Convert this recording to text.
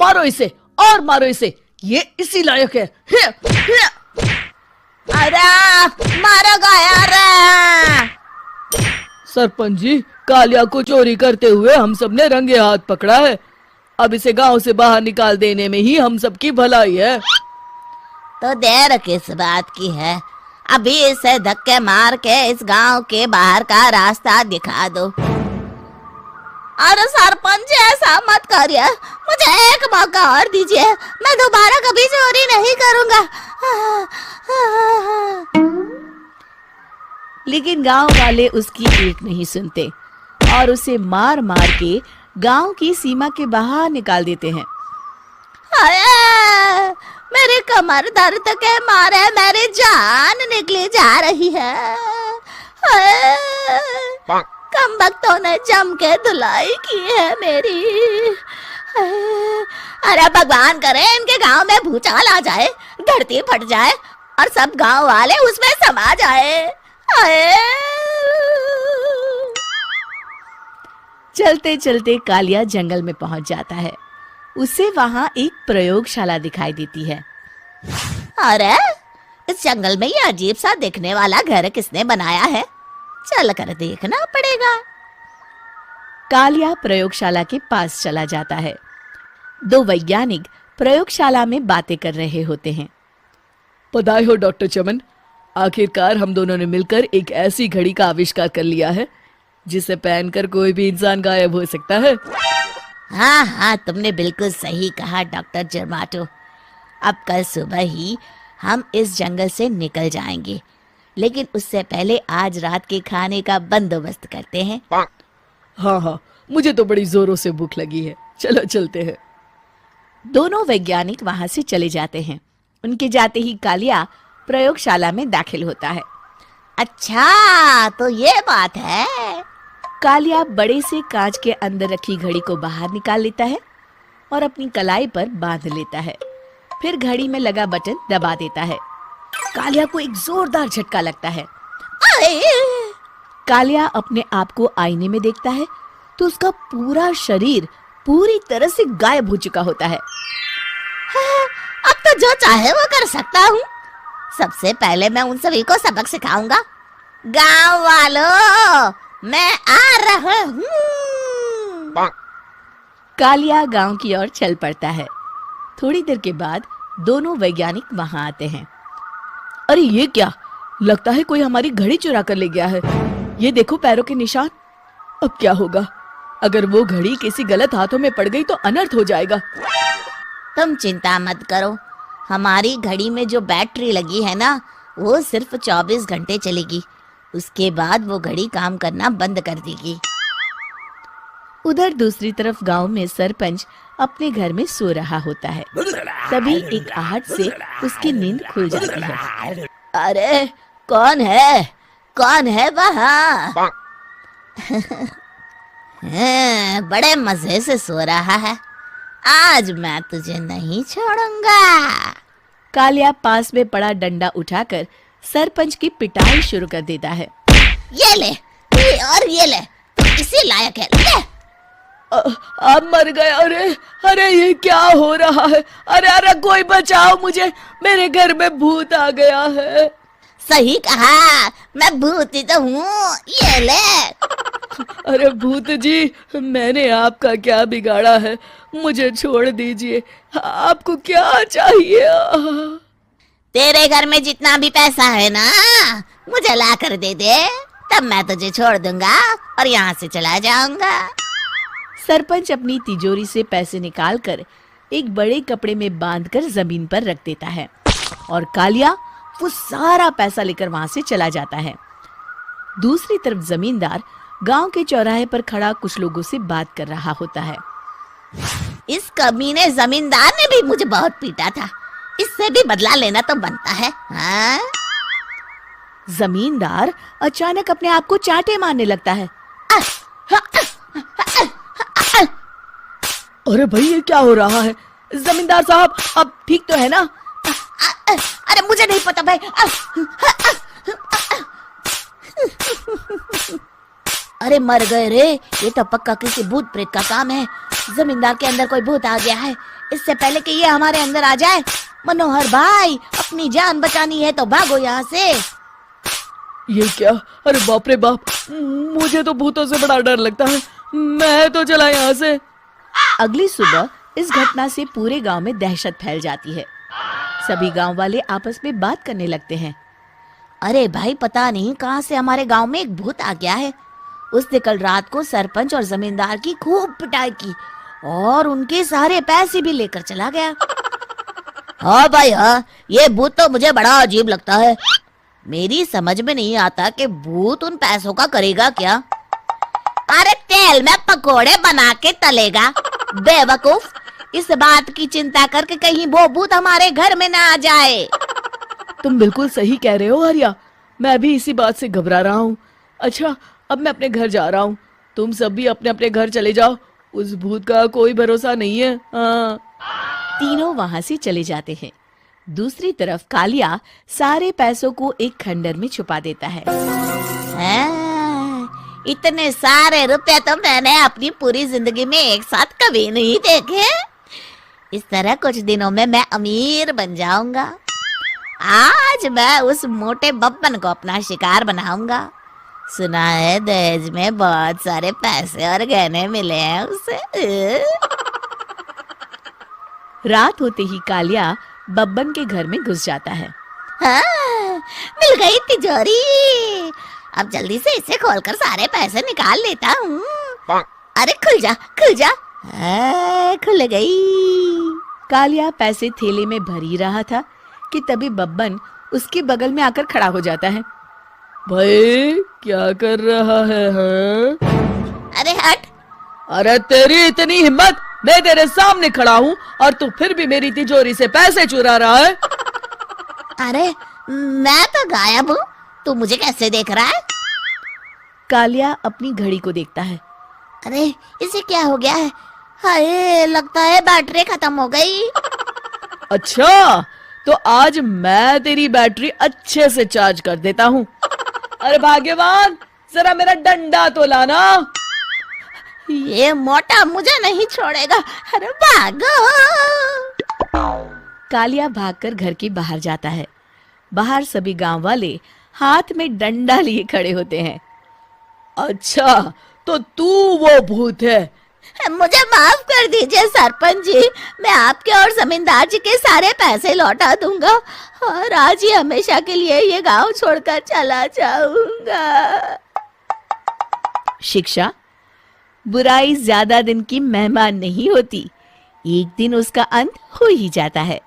मारो इसे और मारो इसे, ये इसी लायक है। अरे मारो यार। सरपंच जी, कालिया को चोरी करते हुए हम सब ने रंगे हाथ पकड़ा है। अब इसे गांव से बाहर निकाल देने में ही हम सबकी भलाई है। तो देर किस बात की है, अभी इसे धक्के मार के इस गांव के बाहर का रास्ता दिखा दो। अरे सरपंच ऐसा मत करिए, मुझे एक मौका और दीजिए, मैं दोबारा कभी चोरी नहीं करूंगा। लेकिन गांव वाले उसकी एक नहीं सुनते और उसे मार मार के गांव की सीमा के बाहर निकाल देते हैं। मेरी कमर दर्द के मारे मेरी जान निकली जा रही है। कमबख्तों ने जम के धुलाई की है मेरी। अरे भगवान करे इनके गांव में भूचाल आ जाए, धरती फट जाए और सब गांव वाले उसमें समा जाए। चलते चलते कालिया जंगल में पहुंच जाता है। उसे वहां एक प्रयोगशाला दिखाई देती है। अरे इस जंगल में ये अजीब सा दिखने वाला घर किसने बनाया है, चल कर देखना पड़ेगा। कालिया प्रयोगशाला के पास चला जाता है। दो वैज्ञानिक प्रयोगशाला में बातें कर रहे होते हैं। बधाई हो डॉक्टर चमन, आखिरकार हम दोनों ने मिलकर एक ऐसी घड़ी का आविष्कार कर लिया है जिसे पहनकर कोई भी इंसान गायब हो सकता है। हाँ, तुमने बिल्कुल सही कहा डॉक्टर जर्माटो। अब कल सुबह ही हम इस जंगल से निकल जाएंगे, लेकिन उससे पहले आज रात के खाने का बंदोबस्त करते हैं। हाँ, मुझे तो बड़ी जोरों से भूख लगी है, चलो चलते हैं। दोनों वैज्ञानिक वहां से चले जाते हैं। उनके जाते ही कालिया प्रयोगशाला में दाखिल होता है। अच्छा, तो ये बात है। कालिया बड़े से कांच के अंदर रखी घड़ी को बाहर निकाल लेता है और अपनी कलाई पर बांध लेता है। फिर घड़ी में लगा बटन दबा देता है। कालिया को एक जोरदार झटका लगता है। कालिया अपने आप को आईने में देखता है तो उसका पूरा शरीर पूरी तरह से गायब हो चुका होता है। अब तो जो चाहे वो कर सकता हूँ। सबसे पहले मैं उन सभी को सबक सिखाऊंगा। गांव वालों, मैं आ रहा हूँ। कालिया गांव की ओर चल पड़ता है। थोड़ी देर के बाद दोनों वैज्ञानिक वहां आते हैं। अरे ये क्या, लगता है कोई हमारी घड़ी चुरा कर ले गया है। ये देखो पैरों के निशान। अब क्या होगा, अगर वो घड़ी किसी गलत हाथों में पड़ गई तो अनर्थ हो जाएगा। तुम चिंता मत करो, हमारी घड़ी में जो बैटरी लगी है ना, वो सिर्फ 24 घंटे चलेगी। उसके बाद वो घड़ी काम करना बंद कर देगी। उधर दूसरी तरफ गांव में सरपंच अपने घर में सो रहा होता है। तभी एक आहट से उसकी नींद खुल जाती है। अरे कौन है वहाँ? बड़े मजे से सो रहा है, आज मैं तुझे नहीं छोड़ूंगा। कालिया पास में पड़ा डंडा उठाकर सरपंच की पिटाई शुरू कर देता है। ये ले, ये ले, तू इसी लायक है, ले। आप मर गए। अरे ये क्या हो रहा है? अरे कोई बचाओ मुझे, मेरे घर में भूत आ गया है। सही कहा, मैं भूत ही तो हूँ, ये ले। अरे भूत जी, मैंने आपका क्या बिगाड़ा है, मुझे छोड़ दीजिए। आपको क्या चाहिए? तेरे घर में जितना भी पैसा है ना, मुझे ला कर दे दे, तब मैं तुझे छोड़ दूंगा और यहाँ से चला जाऊंगा। सरपंच अपनी तिजोरी से पैसे निकालकर एक बड़े कपड़े में बांधकर जमीन पर रख देता है और कालिया वो सारा पैसा लेकर वहां से चला जाता है। दूसरी तरफ जमींदार गांव के चौराहे पर खड़ा कुछ लोगों से बात कर रहा होता है। इस कमीने जमींदार ने भी मुझे बहुत पीटा था, इससे भी बदला लेना तो बनता है। हाँ? जमींदार अचानक अपने आप को चांटे मारने लगता है। अरे भाई ये क्या हो रहा है? जमींदार साहब, अब ठीक तो है ना? अरे मुझे नहीं पता भाई। अरे मर गए रे, ये तो पक्का किसी भूत प्रेत का काम है। जमींदार के अंदर कोई भूत आ गया है। इससे पहले कि ये हमारे अंदर आ जाए, मनोहर भाई अपनी जान बचानी है तो भागो यहाँ से। ये क्या? अरे बाप रे बाप, मुझे तो भूतों से बड़ा डर लगता है। मैं तो चला यहाँ से। अगली सुबह इस घटना से पूरे गांव में दहशत फैल जाती है। सभी गांव वाले आपस में बात करने लगते हैं। अरे भाई, पता नहीं कहाँ से हमारे गांव में एक भूत आ गया है। उसने कल रात को सरपंच और जमींदार की खूब पिटाई की और उनके सारे पैसे भी लेकर चला गया। हाँ भाई हाँ, ये भूत तो मुझे बड़ा अजीब लगता है। मेरी समझ में नहीं आता कि भूत उन पैसों का करेगा क्या। अरे तेल में पकोड़े बना के तलेगा बेवकूफ। इस बात की चिंता करके कहीं वो भूत हमारे घर में ना आ जाए। तुम बिल्कुल सही कह रहे हो आर्या, मैं भी इसी बात से घबरा रहा हूँ। अच्छा, अब मैं अपने घर जा रहा हूँ। तुम सब भी अपने अपने घर चले जाओ। उस भूत का कोई भरोसा नहीं है। हाँ। तीनों वहां से चले जाते हैं। दूसरी तरफ कालिया सारे पैसों को एक खंडर में छुपा देता है। इतने सारे रुपए तो मैंने अपनी पूरी जिंदगी में एक साथ कभी नहीं देखे। इस तरह कुछ दिनों में मैं अमीर बन जाऊंगा। आज मैं उस मोटे बब्बन को अपना शिकार बनाऊंगा। सुना है दहेज में बहुत सारे पैसे और गहने मिले हैं उसे। रात होते ही कालिया बब्बन के घर में घुस जाता है। हाँ, मिल गई तिजोरी। अब जल्दी से इसे खोलकर सारे पैसे निकाल लेता हूँ। अरे खुल जा खुल जा। खुल गई। कालिया पैसे थैले में भर ही रहा था कि तभी बब्बन उसके बगल में आकर खड़ा हो जाता है। भाई क्या कर रहा है? हाँ? अरे हट। अरे तेरी इतनी हिम्मत, मैं तेरे सामने खड़ा हूँ और तू फिर भी मेरी तिजोरी से पैसे चुरा रहा है। अरे मैं तो गायब हूँ, तू मुझे कैसे देख रहा है? कालिया अपनी घड़ी को देखता है। अरे इसे क्या हो गया है? हाय, लगता है बैटरी खत्म हो गई। अच्छा, तो आज मैं तेरी बैटरी अच्छे से चार्ज कर देता हूँ। अरे भाग्यवान, जरा मेरा डंडा तो लाना। ये मोटा मुझे नहीं छोड़ेगा। अरे भागो। कालिया भागकर घर के बाहर जाता है। बाहर सभी गांव वाले हाथ में डंडा लिए खड़े होते हैं। अच्छा, तो तू वो भूत है? मुझे माफ कर दीजिए सरपंच जी, मैं आपके और जमींदार जी के सारे पैसे लौटा दूंगा और आज ही हमेशा के लिए ये गांव छोड़कर चला जाऊंगा। शिक्षा, बुराई ज्यादा दिन की मेहमान नहीं होती, एक दिन उसका अंत हो ही जाता है।